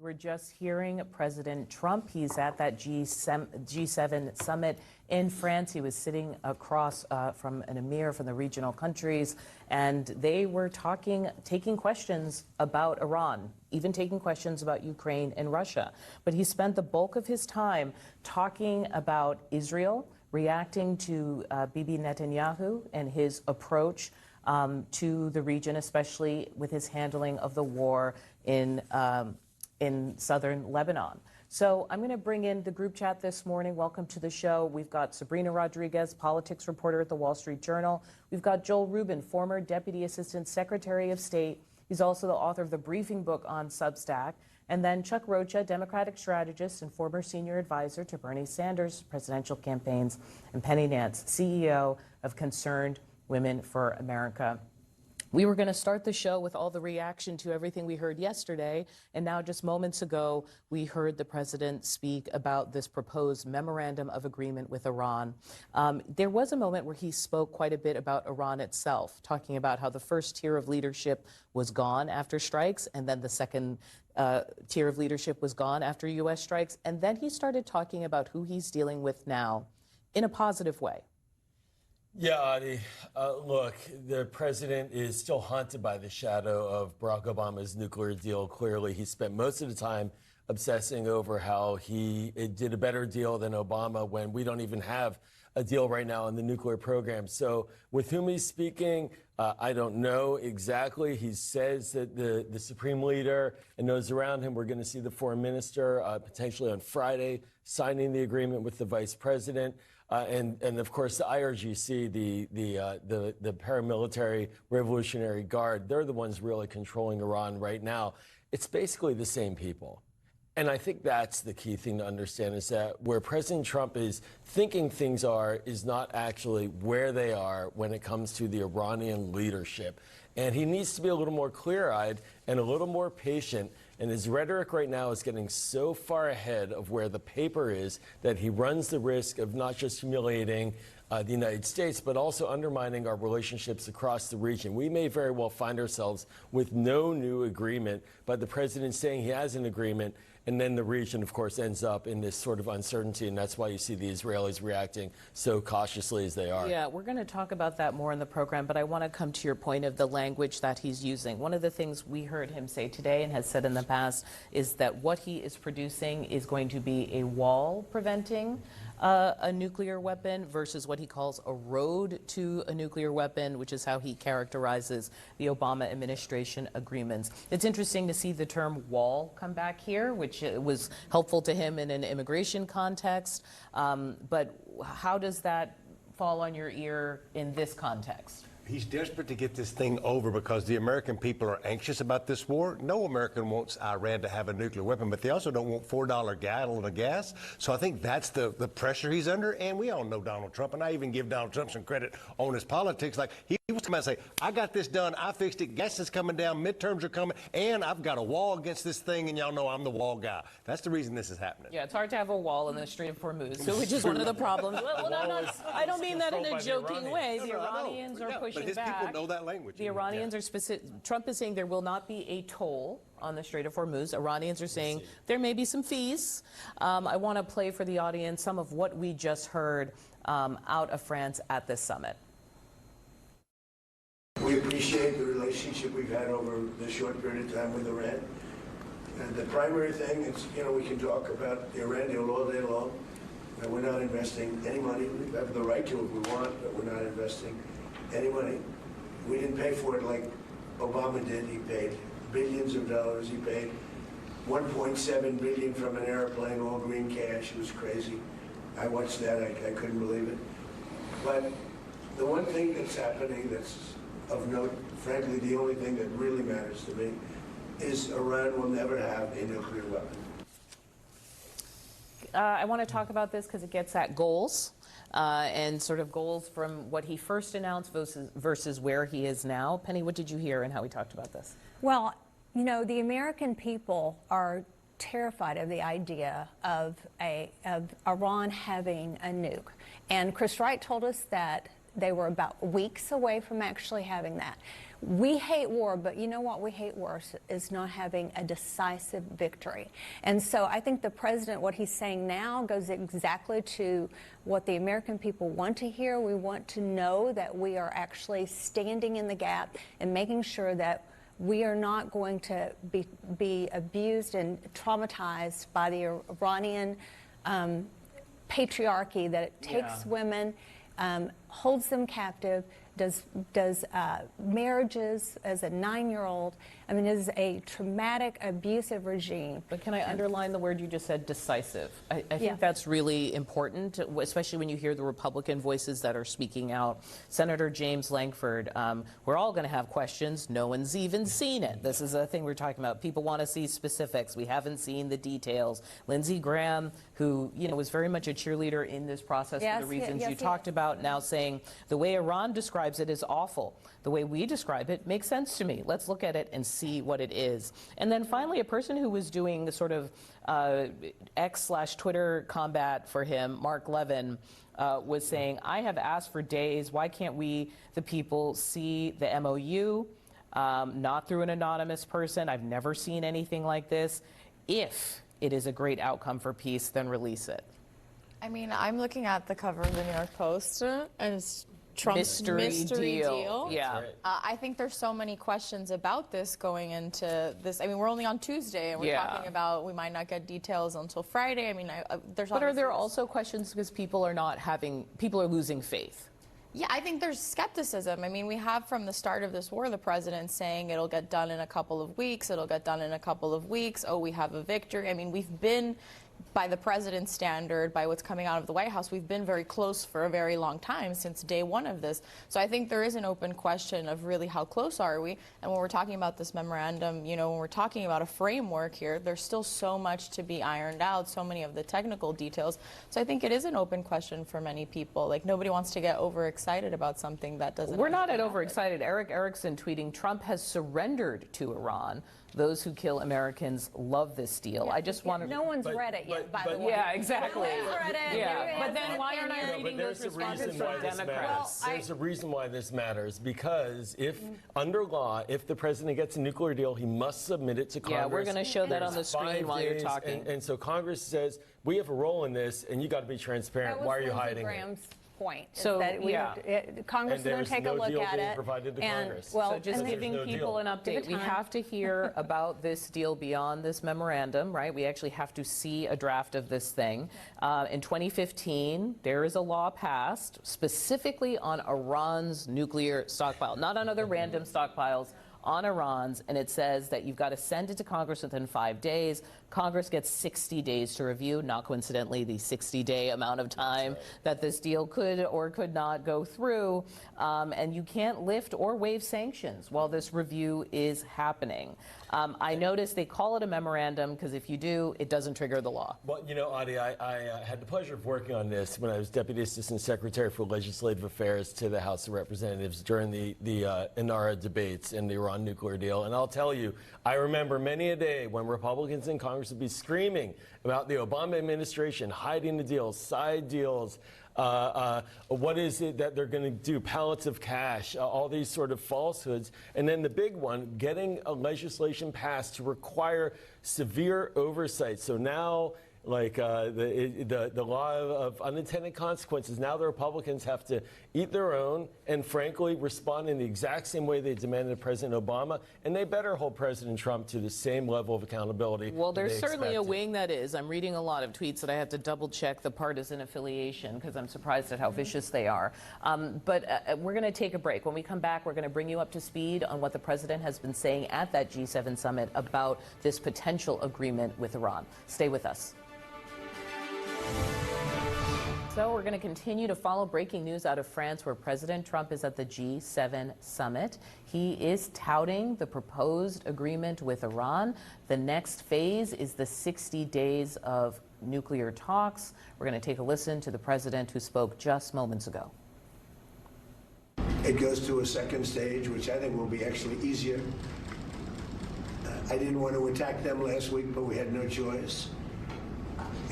We're just hearing President Trump. He's at that G7 summit in France. He was sitting across from an emir from the regional countries, and they were taking questions about Iran, even taking questions about Ukraine and Russia. But he spent the bulk of his time talking about Israel, reacting to Bibi Netanyahu and his approach to the region, especially with his handling of the war in southern Lebanon. So I'm going to bring in the group chat this morning. Welcome to the show. We've got Sabrina Rodriguez, politics reporter at the Wall Street Journal. We've got Joel Rubin, former Deputy Assistant Secretary of State. He's also the author of the briefing book on Substack. And then Chuck Rocha, Democratic strategist and former senior advisor to Bernie Sanders' presidential campaigns. And Penny Nance, CEO of Concerned Women for America. We were going to start the show with all the reaction to everything we heard yesterday, and now just moments ago, we heard the president speak about this proposed memorandum of agreement with Iran. There was a moment where he spoke quite a bit about Iran itself, talking about how the first tier of leadership was gone after strikes, and then the second tier of leadership was gone after U.S. strikes, and then he started talking about who he's dealing with now in a positive way. Yeah, Adi, look, the president is still haunted by the shadow of Barack Obama's nuclear deal. Clearly, he spent most of the time obsessing over how he did a better deal than Obama when we don't even have a deal right now on the nuclear program. So with whom he's speaking, I don't know exactly. He says that the supreme leader and those around him, we're going to see the foreign minister potentially on Friday signing the agreement with the vice president. And of course, the IRGC, the paramilitary Revolutionary Guard, they're the ones really controlling Iran right now. It's basically the same people. And I think that's the key thing to understand, is that where President Trump is thinking things are is not actually where they are when it comes to the Iranian leadership. And he needs to be a little more clear-eyed and a little more patient. And his rhetoric right now is getting so far ahead of where the paper is that he runs the risk of not just humiliating the United States, but also undermining our relationships across the region. We may very well find ourselves with no new agreement, but the president saying he has an agreement, and then the region, of course, ends up in this sort of uncertainty, and that's why you see the Israelis reacting so cautiously as they are. Yeah, we're going to talk about that more in the program, but I want to come to your point of the language that he's using. One of the things we heard him say today and has said in the past is that what he is producing is going to be a wall preventing a nuclear weapon versus what he calls a road to a nuclear weapon, which is how he characterizes the Obama administration agreements. It's interesting to see the term wall come back here, which was helpful to him in an immigration context. But how does that fall on your ear in this context? He's desperate to get this thing over because the American people are anxious about this war. No American wants Iran to have a nuclear weapon, but they also don't want $4 a gallon of gas. So I think that's the pressure he's under. And we all know Donald Trump, and I even give Donald Trump some credit on his politics. Like, he was coming out and say, I got this done, I fixed it, gas is coming down, midterms are coming, and I've got a wall against this thing, and y'all know I'm the wall guy. That's the reason this is happening. Yeah, it's hard to have a wall in the Strait of Hormuz, which is one of the problems. I don't mean that in a joking way. The Iranians are pushing but his back. people know that language. The Iranians are specific. Trump is saying there will not be a toll on the Strait of Hormuz. Iranians are saying there may be some fees. I want to play for the audience some of what we just heard out of France at this summit. We appreciate the relationship we've had over this short period of time with Iran. And the primary thing is, we can talk about the Iran deal all day long. And we're not investing any money. We have the right to if we want, but we're not investing any money. We didn't pay for it like Obama did. He paid billions of dollars. He paid $1.7 billion from an airplane, all green cash. It was crazy. I watched that. I couldn't believe it. But the one thing that's happening that's of note, frankly, the only thing that really matters to me, is Iran will never have a nuclear weapon. I want to talk about this because it gets at goals. And sort of goals from what he first announced versus where he is now. Penny, what did you hear and how he talked about this? Well, the American people are terrified of the idea of Iran having a nuke. And Chris Wright told us that they were about weeks away from actually having that. We hate war, but you know what we hate worse is not having a decisive victory. And so I think the president, what he's saying now goes exactly to what the American people want to hear. We want to know that we are actually standing in the gap and making sure that we are not going to be abused and traumatized by the Iranian patriarchy that takes women, holds them captive, does marriages as a 9-year-old. I mean, it is a traumatic, abusive regime. But can I underline the word you just said, decisive? I think that's really important, especially when you hear the Republican voices that are speaking out. Senator James Lankford, we're all going to have questions. No one's even seen it. This is a thing we're talking about. People want to see specifics. We haven't seen the details. Lindsey Graham, who was very much a cheerleader in this process for the reasons you talked about, now saying the way Iran describes it is awful. The way we describe it makes sense to me. Let's look at it and see what it is. And then finally, a person who was doing sort of X/Twitter combat for him, Mark Levin, was saying, I have asked for days, why can't we, the people, see the MOU, not through an anonymous person? I've never seen anything like this. If it is a great outcome for peace, then release it. I mean, I'm looking at the cover of the New York Post, and it's Trump's mystery deal. Yeah. I think there's so many questions about this going into this. I mean, we're only on Tuesday, and we're talking about we might not get details until Friday. I mean, there's. But are there also questions because people are losing faith? Yeah, I think there's skepticism. I mean, we have from the start of this war the president saying it'll get done in a couple of weeks. It'll get done in a couple of weeks. Oh, we have a victory. I mean, we've been, by the president's standard, by what's coming out of the White House, we've been very close for a very long time, since day one of this. So I think there is an open question of really how close are we? And when we're talking about this memorandum, when we're talking about a framework here, there's still so much to be ironed out, so many of the technical details. So I think it is an open question for many people. Like, nobody wants to get overexcited about something that doesn't. We're not at overexcited. Eric Erickson tweeting, Trump has surrendered to Iran. Those who kill Americans love this deal. I just want to. No one's read it yet, by the way. Yeah, exactly. No one's read it. Yeah, but then why aren't I reading those responses from Democrats? There's a reason why this matters, because if, under law, if the president gets a nuclear deal, he must submit it to Congress. Yeah, we're going to show that on the screen while you're talking. And so Congress says, we have a role in this, and you got to be transparent. Why are you hiding it? Point. So Congress is going to take a look at it. So just giving people an update, we have to hear about this deal beyond this memorandum, right? We actually have to see a draft of this thing. In 2015, there is a law passed specifically on Iran's nuclear stockpile, not on other random stockpiles, on Iran's, and it says that you've got to send it to Congress within 5 days. Congress gets 60 days to review, not coincidentally the 60-day amount of time that this deal could or could not go through, and you can't lift or waive sanctions while this review is happening. I noticed they call it a memorandum because if you do, it doesn't trigger the law. Well, Audie, I had the pleasure of working on this when I was Deputy Assistant Secretary for Legislative Affairs to the House of Representatives during the Inara debates in the Iran nuclear deal. And I'll tell you, I remember many a day when Republicans in Congress would be screaming about the Obama administration hiding the deals, side deals. What is it that they're going to do? Pallets of cash, all these sort of falsehoods. And then the big one, getting a legislation passed to require severe oversight. So now, like the law of unintended consequences, now the Republicans have to eat their own and, frankly, respond in the exact same way they demanded President Obama. And they better hold President Trump to the same level of accountability. Well, there's certainly a wing that is. I'm reading a lot of tweets that I have to double check the partisan affiliation because I'm surprised at how vicious they are. But we're going to take a break. When we come back, we're going to bring you up to speed on what the president has been saying at that G7 summit about this potential agreement with Iran. Stay with us. So we're going to continue to follow breaking news out of France, where President Trump is at the G7 summit. He is touting the proposed agreement with Iran. The next phase is the 60 days of nuclear talks. We're going to take a listen to the president who spoke just moments ago. It goes to a second stage, which I think will be actually easier. I didn't want to attack them last week, but we had no choice.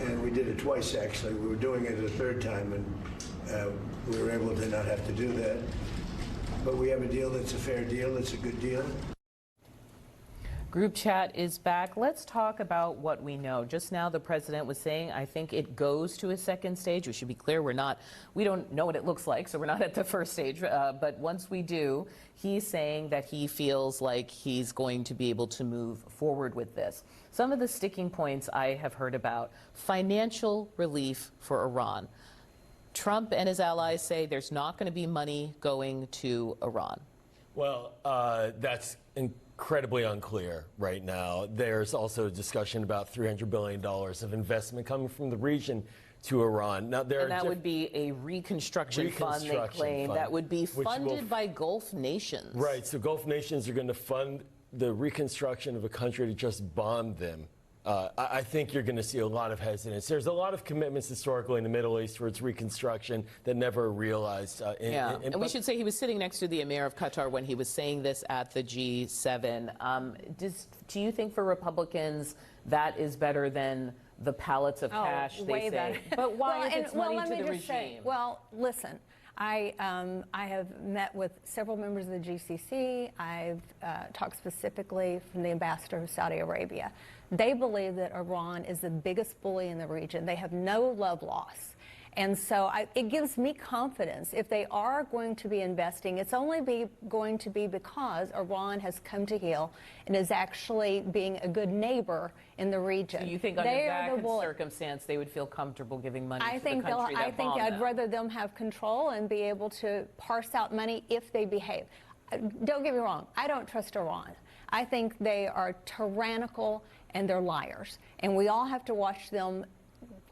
And we did it twice, actually. We were doing it a third time, and we were able to not have to do that. but we have a deal that's a fair deal. It's a good deal. Group chat is back. Let's talk about what we know. Just now, the president was saying, I think it goes to a second stage. We should be clear, we don't know what it looks like, so we're not at the first stage. But once we do, he's saying that he feels like he's going to be able to move forward with this. Some of the sticking points I have heard about: financial relief for Iran. Trump and his allies say there's not going to be money going to Iran. Well, that's incredibly unclear right now. There's also a discussion about $300 billion of investment coming from the region to Iran. Now, and that would be a reconstruction fund, they claim, that would be funded by Gulf nations. Right, so Gulf nations are going to fund the reconstruction of a country to just bomb them. I think you're going to see a lot of hesitance. There's a lot of commitments historically in the Middle East towards reconstruction that never realized. And we should say he was sitting next to the Emir of Qatar when he was saying this at the G7. Do you think for Republicans that is better than the pallets of cash, they say? Better. But why if it's money let to me the just regime? say, listen. I have met with several members of the GCC. I've talked specifically from the ambassador of Saudi Arabia. They believe that Iran is the biggest bully in the region. They have no love lost. And so it gives me confidence. If they are going to be investing, it's only going to be because Iran has come to heel and is actually being a good neighbor in the region. So you think under that circumstance they would feel comfortable giving money to the country that bombed them? I'd rather them have control and be able to parse out money if they behave. Don't get me wrong, I don't trust Iran. I think they are tyrannical and they're liars. And we all have to watch them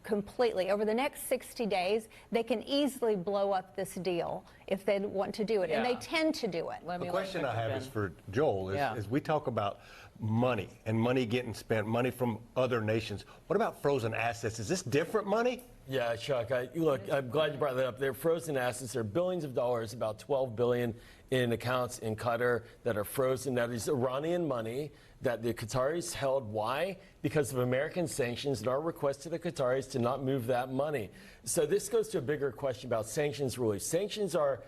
completely. Over the next 60 days, they can easily blow up this deal if they want to do it. And they tend to do it. The question I have is for Joel, is we talk about money and money getting spent, money from other nations. What about frozen assets? Is this different money? Yeah, Chuck, look, I'm glad you brought that up. They're frozen assets. They're billions of dollars, about $12 billion in accounts in Qatar that are frozen. That is Iranian money that the Qataris held. Why? Because of American sanctions and our request to the Qataris to not move that money. So this goes to a bigger question about sanctions relief. Sanctions are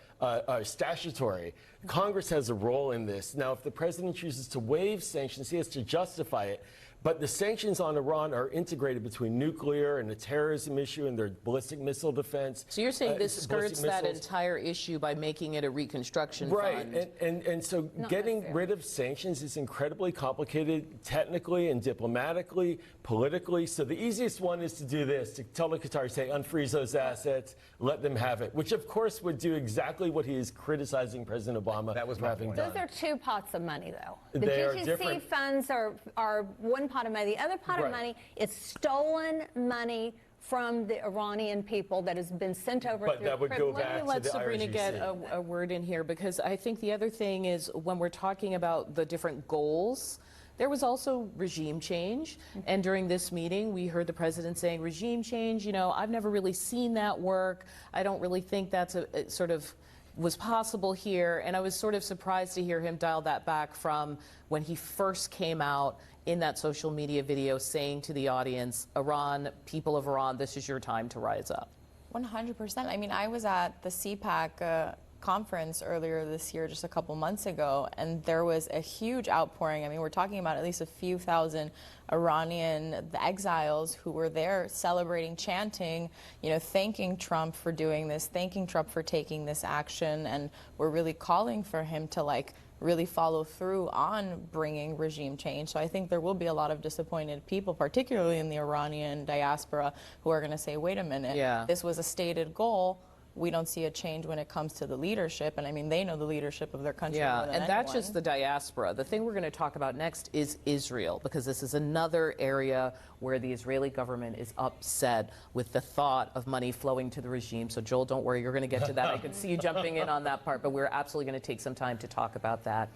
statutory. Congress has a role in this. Now, if the president chooses to waive sanctions, he has to justify it. But the sanctions on Iran are integrated between nuclear and the terrorism issue and their ballistic missile defense. So you're saying this skirts that entire issue by making it a reconstruction fund? Right, and so getting rid of sanctions is incredibly complicated technically and diplomatically, politically. So the easiest one is to do this, to tell the Qataris, say, unfreeze those assets, let them have it, which of course would do exactly what he is criticizing President Obama for having done. Those are two pots of money, though. The They are GTC different. funds are one pot of money. The other pot of money is stolen money from the Iranian people that has been sent over But through that would go back Let to the Sabrina IRGC. get a word in here, because I think the other thing is when we're talking about the different goals, there was also regime change. And during this meeting, we heard the president saying regime change, I've never really seen that work. I don't really think that's a sort of was possible here. And I was sort of surprised to hear him dial that back from when he first came out in that social media video saying to the audience, Iran, people of Iran, this is your time to rise up. 100%. I mean, I was at the CPAC conference earlier this year, just a couple months ago, and there was a huge outpouring. I mean, we're talking about at least a few thousand Iranian exiles who were there celebrating, chanting, thanking Trump for doing this, thanking Trump for taking this action, and we're really calling for him to really follow through on bringing regime change. So I think there will be a lot of disappointed people, particularly in the Iranian diaspora, who are going to say, wait a minute, this was a stated goal. We don't see a change when it comes to the leadership. And I mean, they know the leadership of their country more than anyone. That's just the diaspora. The thing we're going to talk about next is Israel, because this is another area where the Israeli government is upset with the thought of money flowing to the regime. So Joel, don't worry, you're going to get to that. I can see you jumping in on that part, but we're absolutely going to take some time to talk about that.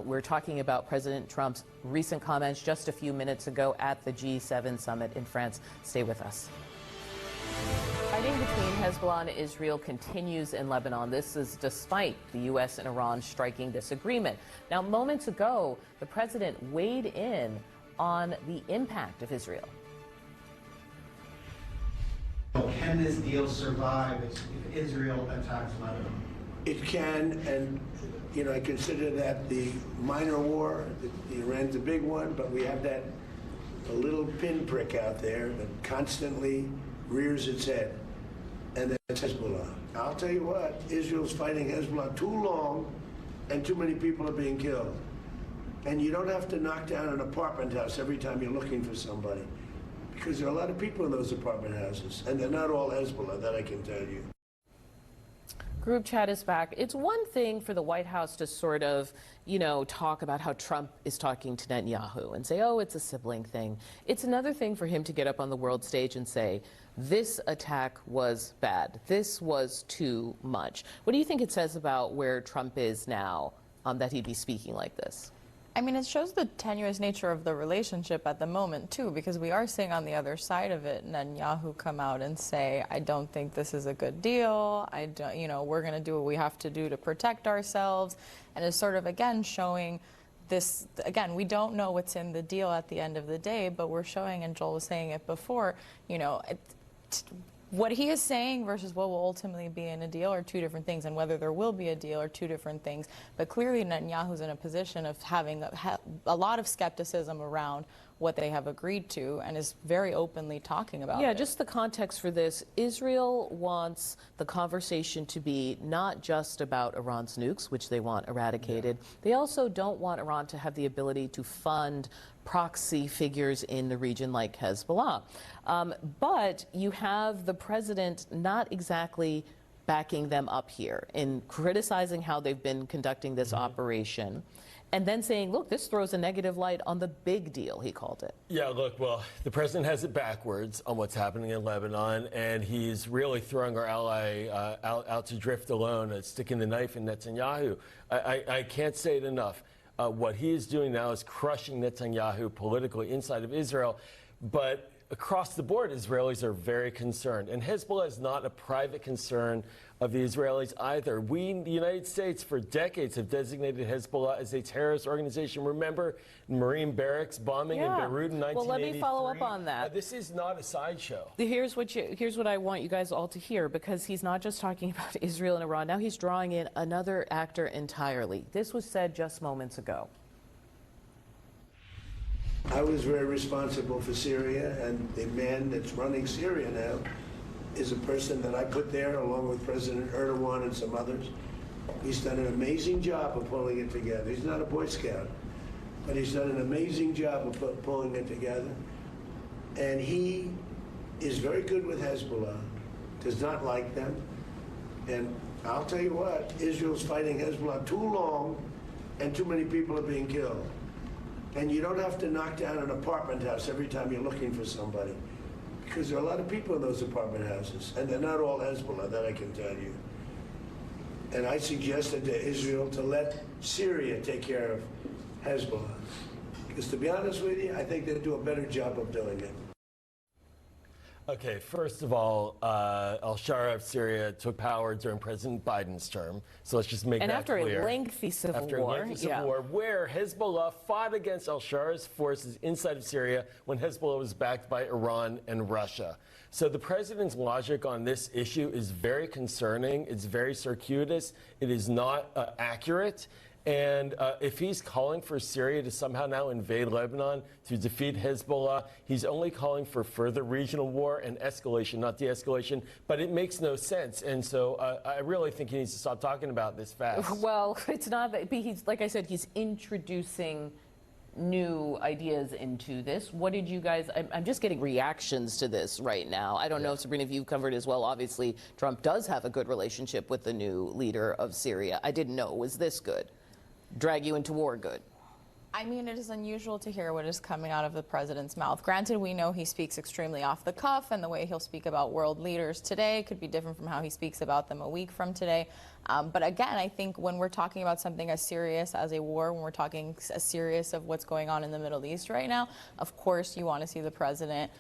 We're talking about President Trump's recent comments just a few minutes ago at the G7 summit in France. Stay with us. Fighting between Hezbollah and Israel continues in Lebanon. This is despite the U.S. and Iran striking this agreement. Now, moments ago, the president weighed in on the impact of Israel. Can this deal survive if Israel attacks Lebanon? It can, and I consider that the minor war. Iran's a big one, but we have that a little pinprick out there that constantly rears its head, and that's Hezbollah. I'll tell you what, Israel's fighting Hezbollah too long, and too many people are being killed. And you don't have to knock down an apartment house every time you're looking for somebody, because there are a lot of people in those apartment houses, and they're not all Hezbollah, that I can tell you. Group chat is back. It's one thing for the White House to sort of, talk about how Trump is talking to Netanyahu and say, oh, it's a sibling thing. It's another thing for him to get up on the world stage and say, this attack was bad. This was too much. What do you think it says about where Trump is now that he'd be speaking like this? I mean, it shows the tenuous nature of the relationship at the moment, too, because we are seeing on the other side of it, Netanyahu come out and say, I don't think this is a good deal. We're going to do what we have to do to protect ourselves. And is sort of, again, showing this, again, we don't know what's in the deal at the end of the day, but we're showing, and Joel was saying it before, what he is saying versus what will ultimately be in a deal are two different things, and whether there will be a deal are two different things. But clearly Netanyahu's in a position of having a lot of skepticism around what they have agreed to, and is very openly talking about it. Yeah, just the context for this. Israel wants the conversation to be not just about Iran's nukes, which they want eradicated. Yeah. They also don't want Iran to have the ability to fund proxy figures in the region like Hezbollah. But you have the president not exactly backing them up here in criticizing how they've been conducting this operation, and then saying, look, this throws a negative light on the big deal, he called it. Yeah, look, well, the president has it backwards on what's happening in Lebanon, and he's really throwing our ally out to drift alone, sticking the knife in Netanyahu. I can't say it enough. What he is doing now is crushing Netanyahu politically inside of Israel, but across the board, Israelis are very concerned. And Hezbollah is not a private concern of the Israelis either. We, the United States, for decades have designated Hezbollah as a terrorist organization. Remember Marine barracks bombing in Beirut in 1983? Well, let me follow up on that. This is not a sideshow. Here's what I want you guys all to hear, because he's not just talking about Israel and Iran. Now he's drawing in another actor entirely. This was said just moments ago. I was very responsible for Syria, and the man that's running Syria now is a person that I put there along with President Erdogan and some others. He's done an amazing job of pulling it together. He's not a Boy Scout, but he's done an amazing job of pulling it together. And he is very good with Hezbollah, does not like them. And I'll tell you what, Israel's fighting Hezbollah too long, and too many people are being killed. And you don't have to knock down an apartment house every time you're looking for somebody, because there are a lot of people in those apartment houses, and they're not all Hezbollah, that I can tell you. And I suggested to Israel to let Syria take care of Hezbollah, because to be honest with you, I think they'd do a better job of doing it. Okay, first of all, al-Shara of Syria took power during President Biden's term, so let's just make that clear. And after a lengthy civil war, where Hezbollah fought against al-Shara's forces inside of Syria when Hezbollah was backed by Iran and Russia. So the president's logic on this issue is very concerning. It's very circuitous. It is not accurate. And if he's calling for Syria to somehow now invade Lebanon to defeat Hezbollah, he's only calling for further regional war and escalation, not de-escalation. But it makes no sense. And so I really think he needs to stop talking about this fast. Well, it's not that. He's, like I said, he's introducing new ideas into this. What did you guys, I'm just getting reactions to this right now. I don't know if, Sabrina, if you've covered as well. Obviously, Trump does have a good relationship with the new leader of Syria. I didn't know it was this good. Drag you into war good. I mean, it is unusual to hear what is coming out of the president's mouth. Granted, we know he speaks extremely off the cuff, and the way he'll speak about world leaders today could be different from how he speaks about them a week from today. But again, I think when we're talking about something as serious as a war, when we're talking as serious of what's going on in the Middle East right now, of course you want to see the president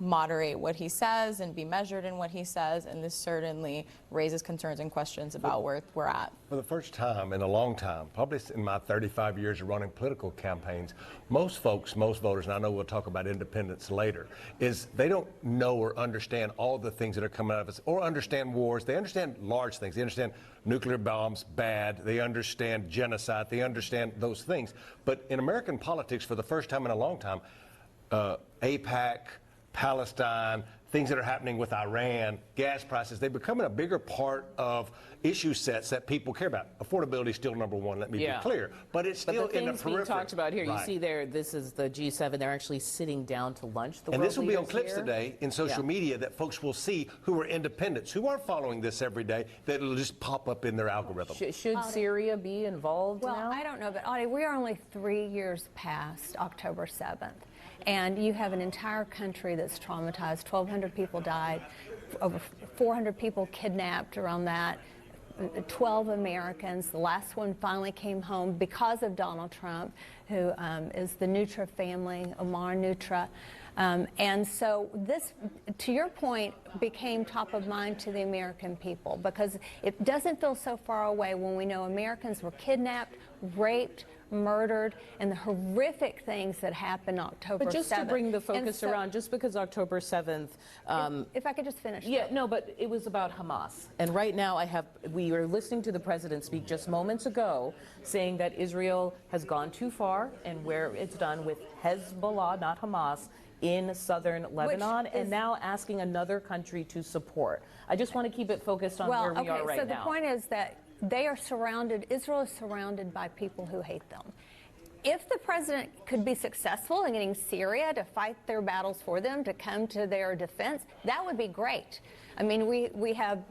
moderate what he says and be measured in what he says, and this certainly raises concerns and questions about where we're at. For the first time in a long time, probably in my 35 years of running political campaigns, most folks, most voters, and I know we'll talk about independence later, is they don't know or understand all the things that are coming out of us, or understand wars. They understand large things. They understand nuclear bombs, bad. They understand genocide. They understand those things. But in American politics, for the first time in a long time, AIPAC, Palestine, things that are happening with Iran, gas prices, they're becoming a bigger part of issue sets that people care about. Affordability is still number one, let me be clear. But it's still But the in the things being periphery. talked about here, you Right. see there, this is the G7. They're actually sitting down to lunch. The And world this will be on leaders clips here. today in social media that folks will see who are independents, who aren't following this every day, that will just pop up in their algorithm. Should Syria be involved Well, now? I don't know, but Audie, we are only 3 years past October 7th. And you have an entire country that's traumatized. 1,200 people died, over 400 people kidnapped around that, 12 Americans. The last one finally came home because of Donald Trump, who is the Nutra family, Omar Nutra. And so this, to your point, became top of mind to the American people because it doesn't feel so far away when we know Americans were kidnapped, raped, murdered, and the horrific things that happened October 7th. But just to bring the focus so, around, just because October 7th, if I could just finish. yeah, no, but it was about Hamas. And right now we were listening to the president speak just moments ago saying that Israel has gone too far and where it's done with Hezbollah, not Hamas, in southern Lebanon, and now asking another country to support. I just want to keep it focused on where we are right now. So the point is that they are surrounded, Israel is surrounded by people who hate them. If the president could be successful in getting Syria to fight their battles for them, to come to their defense, that would be great. I mean,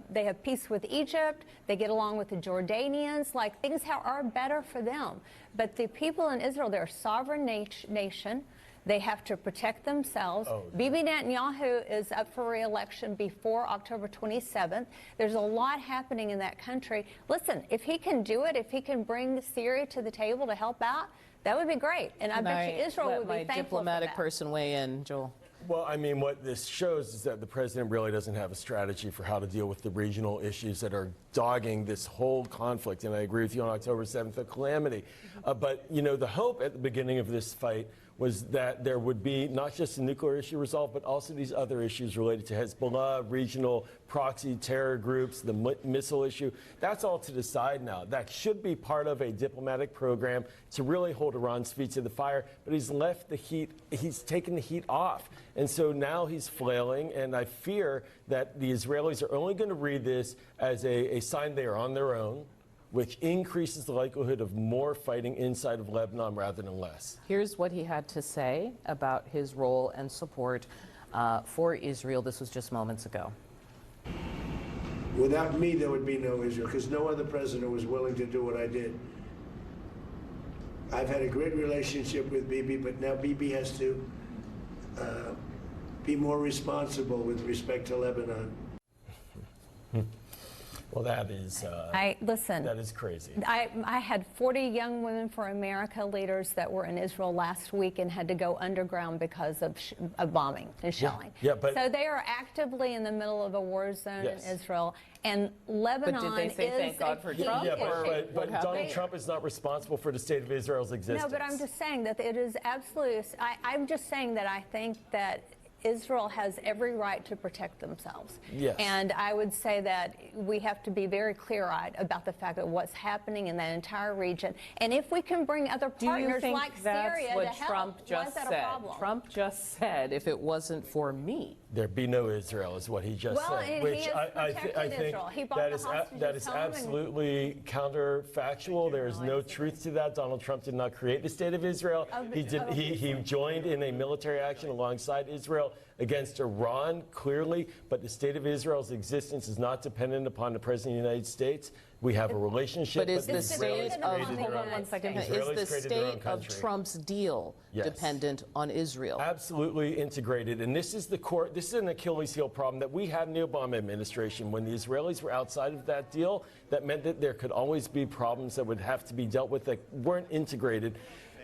they have peace with Egypt, they get along with the Jordanians, like things are better for them. But the people in Israel, they're a sovereign nation. They have to protect themselves. Bibi Netanyahu is up for re-election before October 27th. There's a lot happening in that country. Listen, if he can do it, if he can bring Syria to the table to help out, that would be great. And I bet you Israel would be let my thankful diplomatic for that. person weigh in, Joel. Well, I mean, what this shows is that the president really doesn't have a strategy for how to deal with the regional issues that are dogging this whole conflict. And I agree with you on October 7th, a calamity. But, you know, the hope at the beginning of this fight was that there would be not just a nuclear issue resolved, but also these other issues related to Hezbollah, regional proxy terror groups, the missile issue. That's all to the side now. That should be part of a diplomatic program to really hold Iran's feet to the fire. But he's left the heat, he's taken the heat off. And so now he's flailing. And I fear that the Israelis are only going to read this as a sign they are on their own, which increases the likelihood of more fighting inside of Lebanon rather than less. Here's what he had to say about his role and support for Israel. This was just moments ago. Without me, there would be no Israel, because no other president was willing to do what I did. I've had a great relationship with Bibi, but now Bibi has to be more responsible with respect to Lebanon. Well, that is that is crazy. I had 40 Young Women for America leaders that were in Israel last week and had to go underground because of bombing and shelling. Yeah, but so they are actively in the middle of a war zone in Israel. And Lebanon But did they say is thank God for Trump? Yeah, or but Donald Trump is not responsible for the state of Israel's existence. No, but I'm just saying that it is absolutely, I'm just saying that I think that Israel has every right to protect themselves. Yes. And I would say that we have to be very clear-eyed about the fact of what's happening in that entire region. And if we can bring other Do you partners think like that's Syria what to help, Trump why is just that a said? problem? Trump just said, if it wasn't for me. There'd be no Israel, is what he just Well, said. and which he has I protected think Israel. He brought that the is hostages that is home and- absolutely counterfactual. There is no truth to that. Donald Trump did not create the state of Israel. He joined in a military action alongside Israel against Iran, clearly, but the state of Israel's existence is not dependent upon the President of the United States. We have a relationship, But is but the Israelis state of, created their hold on own- one second, Israelis is the created their own state of country. Trump's deal Yes. dependent on Israel? Absolutely integrated. And this is the core, this is an Achilles heel problem that we had in the Obama administration. When the Israelis were outside of that deal, that meant that there could always be problems that would have to be dealt with that weren't integrated.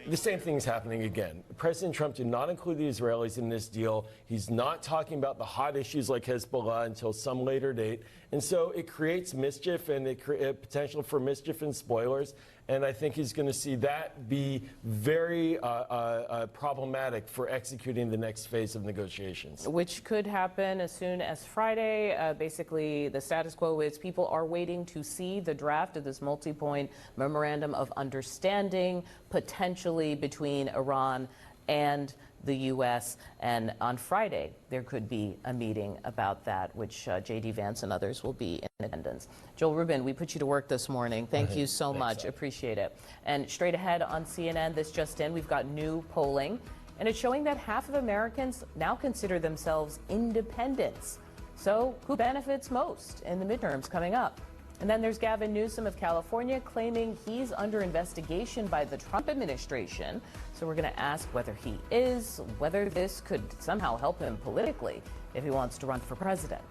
the same thing is happening again. President Trump did not include the Israelis in this deal. He's not talking about the hot issues like Hezbollah until some later date. And so it creates mischief and potential for mischief and spoilers. And I think he's going to see that be very problematic for executing the next phase of negotiations. Which could happen as soon as Friday. Basically, the status quo is people are waiting to see the draft of this multi-point memorandum of understanding, potentially between Iran and the U.S. And on Friday, there could be a meeting about that, which J.D. Vance and others will be in attendance. Joel Rubin, we put you to work this morning. Thank you so much. Appreciate it. And straight ahead on CNN, this just in, we've got new polling, and it's showing that half of Americans now consider themselves independents. So who benefits most in the midterms coming up? And then there's Gavin Newsom of California claiming he's under investigation by the Trump administration. So we're going to ask whether he is, whether this could somehow help him politically if he wants to run for president.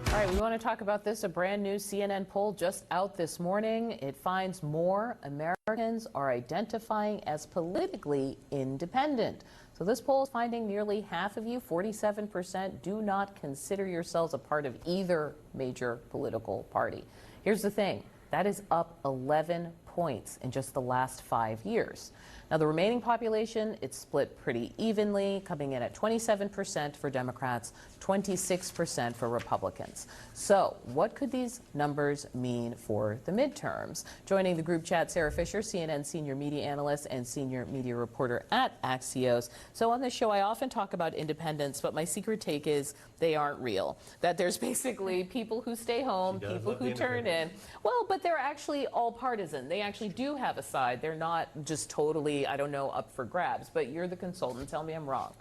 All right, we want to talk about this. A brand new CNN poll just out this morning. It finds more Americans are identifying as politically independent. So this poll is finding nearly half of you, 47%, do not consider yourselves a part of either major political party. Here's the thing, that is up 11 points in just the last 5 years. Now, the remaining population, it's split pretty evenly, coming in at 27% for Democrats, 26% for Republicans. So what could these numbers mean for the midterms? Joining the group chat, Sarah Fisher, CNN senior media analyst and senior media reporter at Axios. So on this show, I often talk about independents, but my secret take is they aren't real. That there's basically people who stay home, people who turn in. Well, but they're actually all partisan. They actually do have a side. They're not just totally, I don't know, up for grabs. But you're the consultant. Tell me I'm wrong.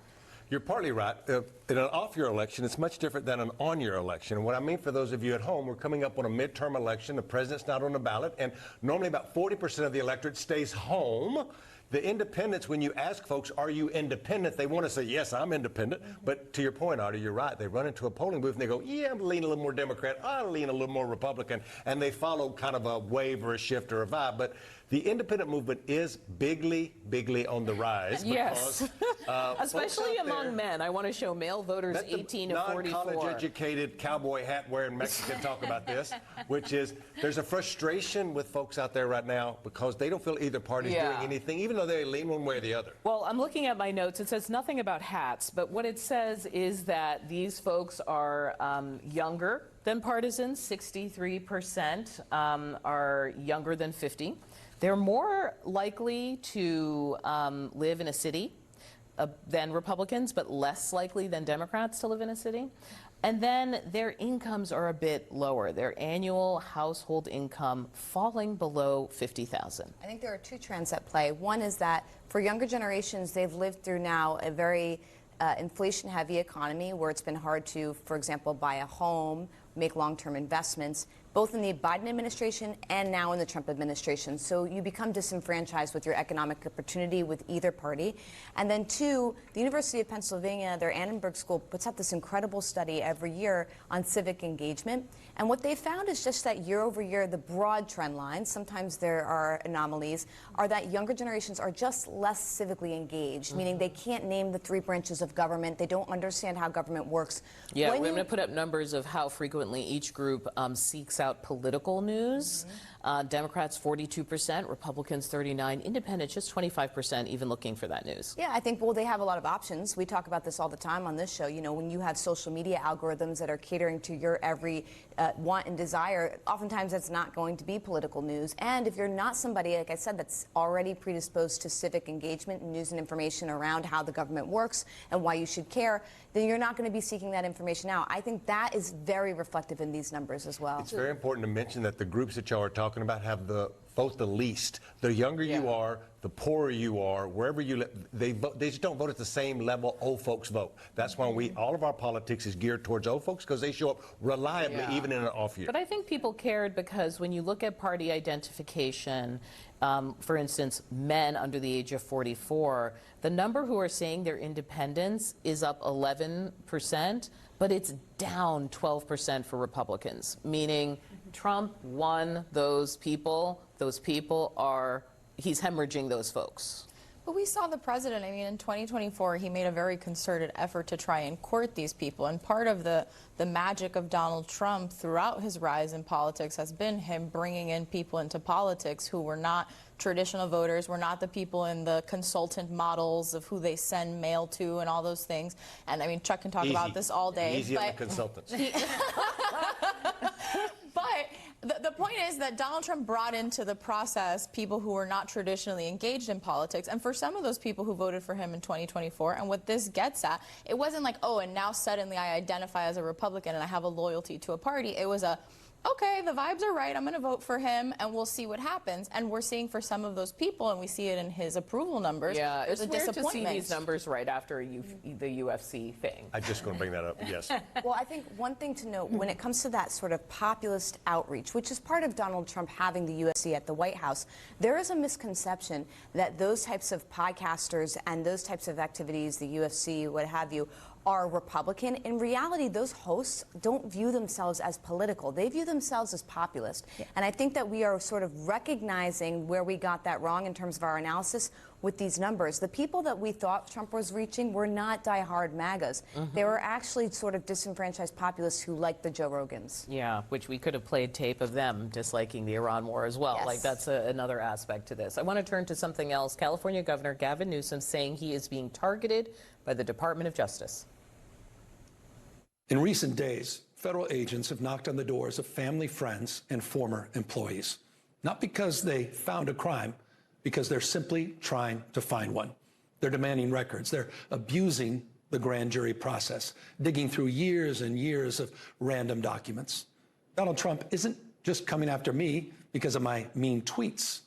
You're partly right. In an off-year election, it's much different than an on-year election. And what I mean for those of you at home, we're coming up on a midterm election. The president's not on the ballot. And normally about 40% of the electorate stays home. The independents, when you ask folks, are you independent? They want to say, yes, I'm independent. But to your point, Artie, you're right. They run into a polling booth and they go, yeah, I'm leaning a little more Democrat. I lean a little more Republican. And they follow kind of a wave or a shift or a vibe. But the independent movement is bigly on the rise. Yes. Because, especially among men. I want to show male voters 18 to 44. Non-college-educated, cowboy hat-wearing Mexican talk about this, which is there's a frustration with folks out there right now because they don't feel either party's doing anything, even though they lean one way or the other. Well, I'm looking at my notes. It says nothing about hats, but what it says is that these folks are younger than partisans. 63% are younger than 50. They're more likely to live in a city than Republicans, but less likely than Democrats to live in a city. And then their incomes are a bit lower. Their annual household income falling below $50,000. I think there are two trends at play. One is that for younger generations, they've lived through now a very inflation-heavy economy where it's been hard to, for example, buy a home, make long-term investments, both in the Biden administration and now in the Trump administration. So you become disenfranchised with your economic opportunity with either party. And then two, the University of Pennsylvania, their Annenberg School, puts out this incredible study every year on civic engagement. And what they found is just that year over year, the broad trend lines, sometimes there are anomalies, are that younger generations are just less civically engaged, meaning they can't name the three branches of government. They don't understand how government works. Yeah, we're going to put up numbers of how frequently each group seeks out political news. Democrats 42%, Republicans 39%, Independents just 25% even looking for that news. Yeah, I think, well, they have a lot of options. We talk about this all the time on this show. You know, when you have social media algorithms that are catering to your every want and desire, oftentimes that's not going to be political news. And if you're not somebody, like I said, that's already predisposed to civic engagement and news and information around how the government works and why you should care, then you're not going to be seeking that information out. I think that is very reflective in these numbers as well. It's very important to mention that the groups that y'all are talking about have vote the least. The younger you are, the poorer you are, wherever you live, they just don't vote at the same level old folks vote. That's why all of our politics is geared towards old folks because they show up reliably even in an off year. But I think people cared because when you look at party identification, for instance, men under the age of 44, the number who are saying they're independents is up 11%, but it's down 12% for Republicans, meaning Trump won those people are, he's hemorrhaging those folks. But we saw the president, I mean, in 2024, he made a very concerted effort to try and court these people. And part of the magic of Donald Trump throughout his rise in politics has been him bringing in people into politics who were not traditional voters, were not the people in the consultant models of who they send mail to and all those things. And I mean, Chuck can talk about this all day. Easy on the consultants. But the point is that Donald Trump brought into the process people who were not traditionally engaged in politics. And for some of those people who voted for him in 2024, and what this gets at, it wasn't like, oh, and now suddenly I identify as a Republican and I have a loyalty to a party. It was a, okay, the vibes are right, I'm going to vote for him, and we'll see what happens. And we're seeing for some of those people, and we see it in his approval numbers, Yeah, there's it's a weird to disappointment. see these numbers right after the UFC thing. I'm just going to bring that up, yes. Well, I think one thing to note when it comes to that sort of populist outreach, which is part of Donald Trump having the UFC at the White House, there is a misconception that those types of podcasters and those types of activities, the UFC, what have you, are Republican. In reality, those hosts don't view themselves as political. They view themselves as populist. Yeah. And I think that we are sort of recognizing where we got that wrong in terms of our analysis with these numbers. The people that we thought Trump was reaching were not diehard MAGAs. They were actually sort of disenfranchised populists who liked the Joe Rogans. Yeah, which we could have played tape of them disliking the Iran war as well. Yes. Like, that's another aspect to this. I want to turn to something else. California Governor Gavin Newsom saying he is being targeted by the Department of Justice. In recent days, federal agents have knocked on the doors of family, friends, and former employees. Not because they found a crime, because they're simply trying to find one. They're demanding records. They're abusing the grand jury process, digging through years and years of random documents. Donald Trump isn't just coming after me because of my mean tweets.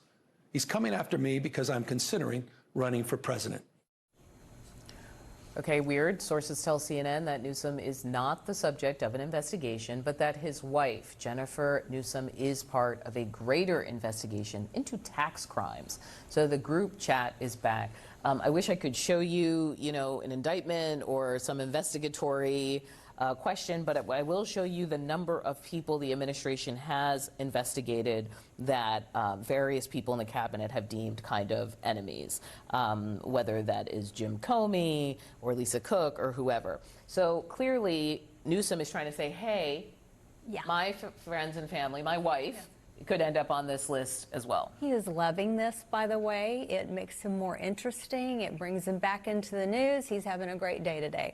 He's coming after me because I'm considering running for president. Okay, weird. Sources tell CNN that Newsom is not the subject of an investigation, but that his wife, Jennifer Newsom, is part of a greater investigation into tax crimes. So the group chat is back. I wish I could show you, an indictment or some investigatory question, but I will show you the number of people the administration has investigated that various people in the cabinet have deemed kind of enemies, whether that is Jim Comey or Lisa Cook or whoever. So clearly, Newsom is trying to say, hey, my friends and family, my wife, could end up on this list as well. He is loving this, by the way. It makes him more interesting. It brings him back into the news. He's having a great day today.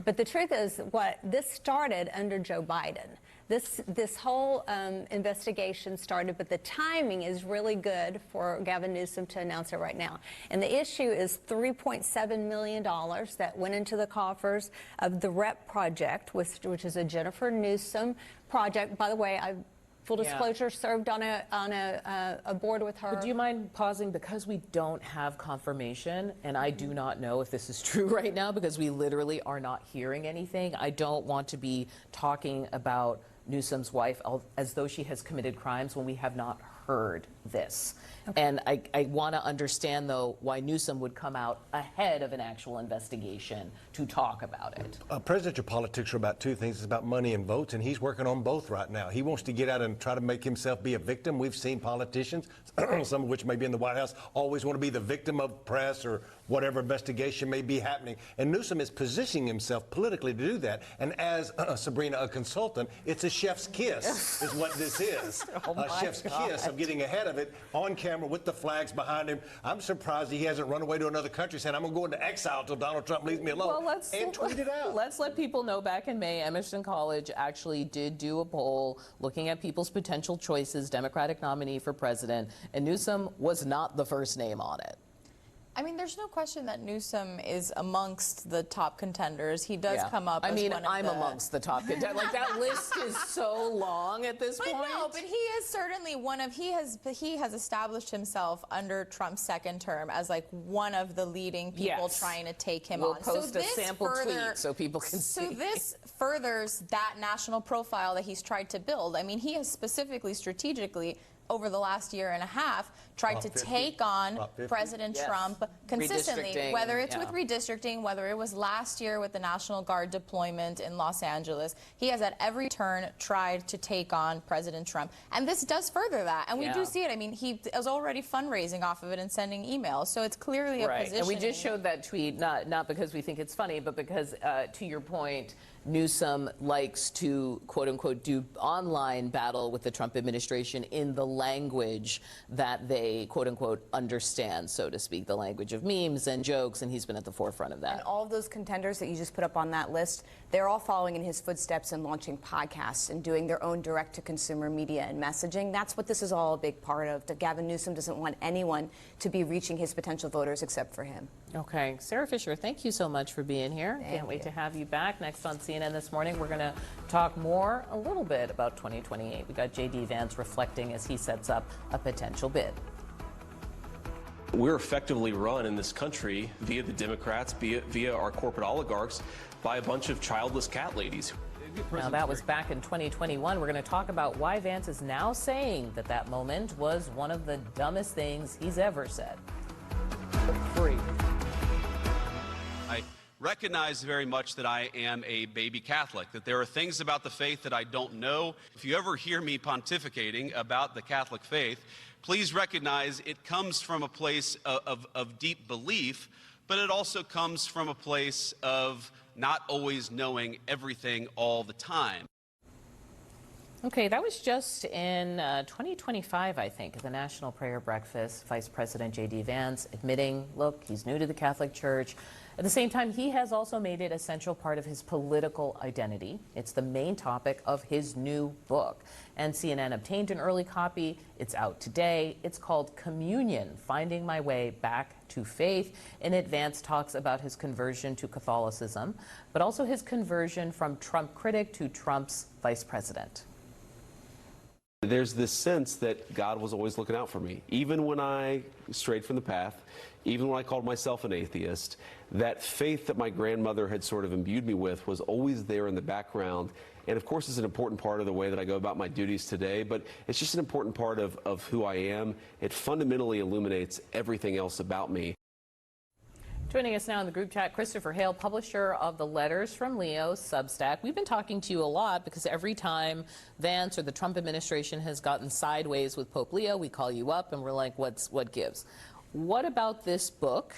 But the truth is, this started under Joe Biden. This whole investigation started, but the timing is really good for Gavin Newsom to announce it right now. And the issue is $3.7 million that went into the coffers of the REP project, which is a Jennifer Newsom project. By the way, full disclosure, served on a board with her. But do you mind pausing? Because we don't have confirmation, and I do not know if this is true right now because we literally are not hearing anything. I don't want to be talking about Newsom's wife as though she has committed crimes when we have not heard this. Okay. And I want to understand, though, why Newsom would come out ahead of an actual investigation to talk about it. Presidential politics are about two things. It's about money and votes, and he's working on both right now. He wants to get out and try to make himself be a victim. We've seen politicians, some of which may be in the White House, always want to be the victim of press or whatever investigation may be happening. And Newsom is positioning himself politically to do that. And as Sabrina, a consultant, it's a chef's kiss is what this is. A chef's kiss of getting ahead of it on camera with the flags behind him. I'm surprised he hasn't run away to another country saying, I'm going to go into exile until Donald Trump leaves me alone, and tweet it out. Let's let people know back in May, Emerson College actually did do a poll looking at people's potential choices, Democratic nominee for president, and Newsom was not the first name on it. I mean, there's no question that Newsom is amongst the top contenders. He does come up as one of I'm amongst the top contenders. Like, that list is so long at this point. No, but he is certainly one of, he has established himself under Trump's second term as like one of the leading people trying to take him on. We'll post a sample tweet so people can see. So this furthers that national profile that he's tried to build. I mean, he has specifically, strategically, over the last year and a half, tried to take on President Yes. Trump consistently, Redistricting, whether it's yeah. with redistricting, whether it was last year with the National Guard deployment in Los Angeles. He has at every turn tried to take on President Trump. And this does further that. And we Yeah. do see it. I mean, he is already fundraising off of it and sending emails. So it's clearly a position. And we just showed that tweet, not because we think it's funny, but because, to your point, Newsom likes to, quote unquote, do online battle with the Trump administration in the language that they, quote unquote, understand, so to speak, the language of memes and jokes, and he's been at the forefront of that. And all of those contenders that you just put up on that list, they're all following in his footsteps and launching podcasts and doing their own direct-to-consumer media and messaging. That's what this is all a big part of. Gavin Newsom doesn't want anyone to be reaching his potential voters except for him. Okay. Sarah Fisher, thank you so much for being here. Can't wait to have you back. Next on CNN this morning, we're going to talk more, a little bit, about 2028. We got J.D. Vance reflecting as he sets up a potential bid. We're effectively run in this country via the Democrats, via our corporate oligarchs, by a bunch of childless cat ladies. Now, that was back in 2021. We're going to talk about why Vance is now saying that that moment was one of the dumbest things he's ever said. Free. I recognize very much that I am a baby Catholic, that there are things about the faith that I don't know. If you ever hear me pontificating about the Catholic faith, please recognize it comes from a place of deep belief, but it also comes from a place of not always knowing everything all the time. Okay, that was just in 2025, I think, at the National Prayer Breakfast. Vice President J.D. Vance admitting, look, he's new to the Catholic Church. At the same time, he has also made it a central part of his political identity. It's the main topic of his new book. And CNN obtained an early copy. It's out today. It's called Communion, Finding My Way Back to Faith. In it, Vance talks about his conversion to Catholicism, but also his conversion from Trump critic to Trump's vice president. There's this sense that God was always looking out for me. Even when I strayed from the path, even when I called myself an atheist, that faith that my grandmother had sort of imbued me with was always there in the background. And of course, it's an important part of the way that I go about my duties today, but it's just an important part of who I am. It fundamentally illuminates everything else about me. Joining us now in the group chat, Christopher Hale, publisher of the Letters from Leo Substack. We've been talking to you a lot because every time Vance or the Trump administration has gotten sideways with Pope Leo, we call you up and we're like, what gives? What about this book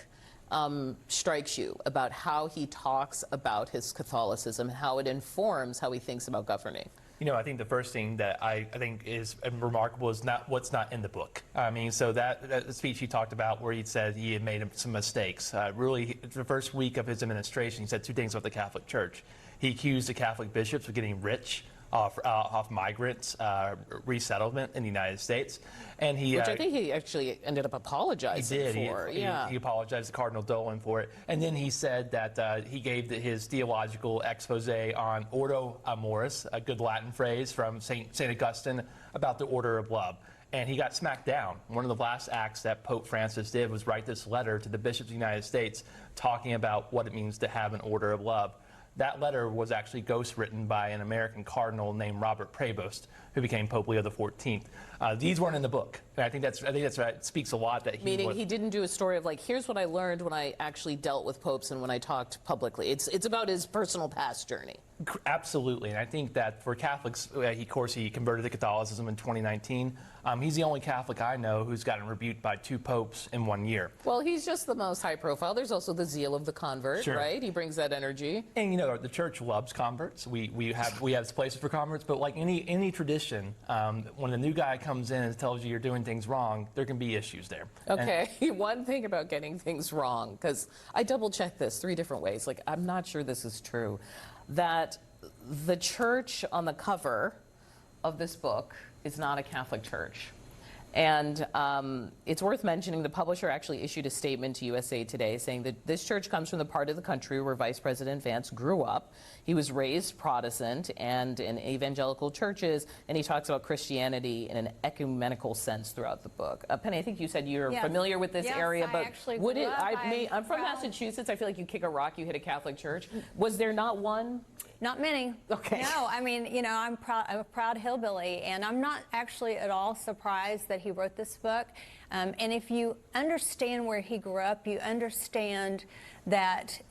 strikes you about how he talks about his Catholicism, how it informs how he thinks about governing? You know, I think the first thing that I think is remarkable is not what's not in the book. I mean, so that speech he talked about where he said he had made some mistakes. Really, the first week of his administration, he said two things about the Catholic Church. He accused the Catholic bishops of getting rich off migrants' resettlement in the United States. And he, which I think he actually ended up apologizing for. He apologized to Cardinal Dolan for it. And then he said that he gave his theological expose on Ordo Amoris, a good Latin phrase from St. Augustine about the order of love. And he got smacked down. One of the last acts that Pope Francis did was write this letter to the bishops of the United States talking about what it means to have an order of love. That letter was actually ghostwritten by an American cardinal named Robert Prevost, who became Pope Leo XIV. These weren't in the book. And I think that's right. It speaks a lot that he Meaning he didn't do a story of like, here's what I learned when I actually dealt with popes and when I talked publicly. It's about his personal past journey. Absolutely, and I think that for Catholics, of course, he converted to Catholicism in 2019. He's the only Catholic I know who's gotten rebuked by two popes in 1 year. Well, he's just the most high profile. There's also the zeal of the convert, Sure. right? He brings that energy. And you know, the church loves converts. We have places for converts, but like any tradition, when a new guy comes in and tells you you're doing things wrong, there can be issues there. Okay, one thing about getting things wrong, because I double-checked this 3 different ways. Like, I'm not sure this is true. That the church on the cover of this book is not a Catholic church. And it's worth mentioning the publisher actually issued a statement to USA Today saying that this church comes from the part of the country where Vice President Vance grew up. He was raised Protestant and in evangelical churches, and he talks about Christianity in an ecumenical sense throughout the book. Penny, I think you said you're familiar with this area, but would it? I'm from Massachusetts. I feel like you kick a rock, you hit a Catholic church. Was there not one? Not many. Okay. No, I mean, you know, I'm a proud hillbilly, and I'm not actually at all surprised that he wrote this book. And if you understand where he grew up, you understand that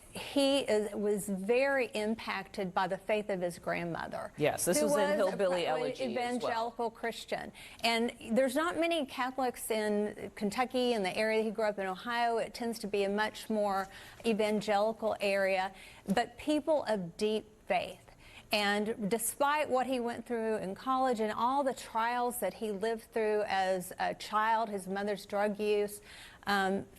was very impacted by the faith of his grandmother. Yes, this was in Hillbilly Elegy evangelical Christian. And there's not many Catholics in Kentucky and the area he grew up in. Ohio, it tends to be a much more evangelical area, but people of deep faith. And despite what he went through in college and all the trials that he lived through as a child, his mother's drug use,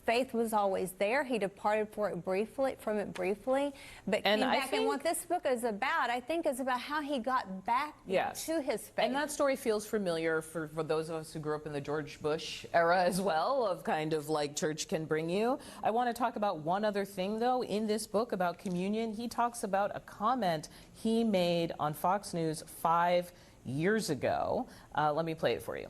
faith was always there. He departed from it briefly, but came back. And what this book is about, I think, is about how he got back to his faith. And that story feels familiar for those of us who grew up in the George Bush era as well, of kind of like church can bring you. I want to talk about one other thing, though, in this book about communion. He talks about a comment he made on Fox News 5 years ago. Let me play it for you.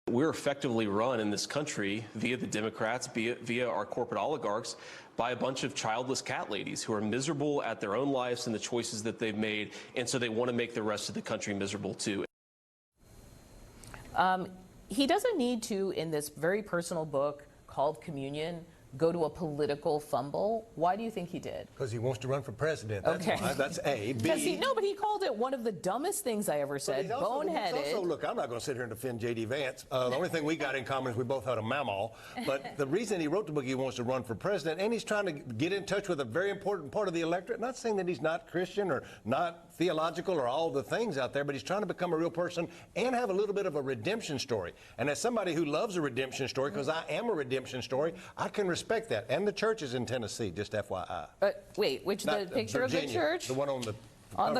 We're effectively run in this country via the Democrats, via our corporate oligarchs, by a bunch of childless cat ladies who are miserable at their own lives and the choices that they've made, and so they want to make the rest of the country miserable too. He doesn't need to, in this very personal book called Communion, go to a political fumble. Why do you think he did? Because he wants to run for president. That's why. That's A. B. But he called it one of the dumbest things I ever said. Boneheaded. Also, look, I'm not going to sit here and defend J.D. Vance. The only thing we got in common is we both had a mamaw. But the reason he wrote the book, he wants to run for president, and he's trying to get in touch with a very important part of the electorate. Not saying that he's not Christian or not theological or all the things out there, but he's trying to become a real person and have a little bit of a redemption story. And as somebody who loves a redemption story, because I am a redemption story, I can respect that. And the church is in Tennessee, just FYI. Wait, the picture Virginia, of the church? The one on the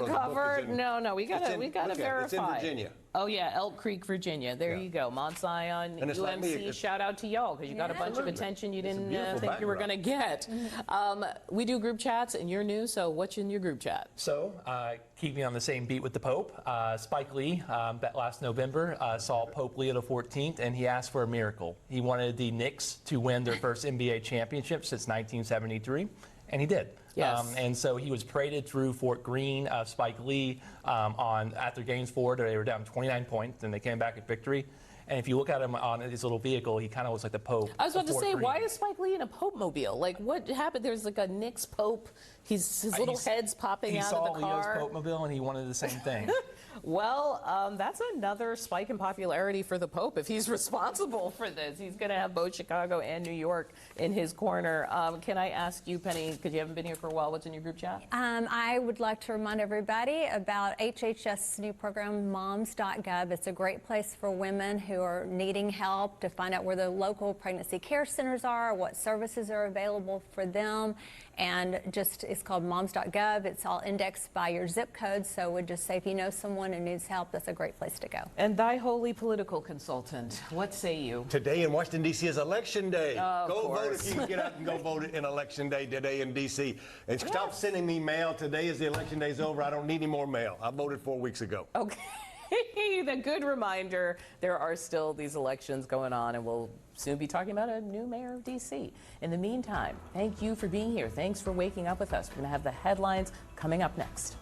cover? No, we gotta verify. It's in Virginia. Oh yeah, Elk Creek, Virginia. There you go. Mount Zion, and it's UMC. like shout out to y'all because you got a bunch of attention you didn't think you were going to get. Mm-hmm. We do group chats, and you're new. So what's in your group chat? So keeping on the same beat with the Pope, Spike Lee, last November, saw Pope Leo XIV, and he asked for a miracle. He wanted the Knicks to win their first NBA championship since 1973, and he did. Yes. And so he was paraded through Fort Greene, Spike Lee, after games 4, they were down 29 points, and they came back at victory. And if you look at him on his little vehicle, he kind of looks like the Pope. I was about to say, why is Spike Lee in a Pope mobile? Like, what happened? There's like a Knicks Pope. His little head's popping out of the car. He saw Leo's Pope mobile, and he wanted the same thing. Well, that's another spike in popularity for the Pope. If he's responsible for this, he's going to have both Chicago and New York in his corner. Can I ask you, Penny, because you haven't been here for a while, what's in your group chat? I would like to remind everybody about HHS's new program, moms.gov. It's a great place for women who are needing help to find out where the local pregnancy care centers are, what services are available for them. And it's called moms.gov. It's all indexed by your zip code. So we'd just say if you know someone who needs help, that's a great place to go. And thy holy political consultant, what say you? Today in Washington, D.C. is Election Day. Go vote if you can get out and go vote in Election Day today in D.C. And stop sending me mail. Today as the Election Day's over. I don't need any more mail. I voted 4 weeks ago. Okay. The good reminder, there are still these elections going on, and we'll soon be talking about a new mayor of D.C. In the meantime, thank you for being here. Thanks for waking up with us. We're going to have the headlines coming up next.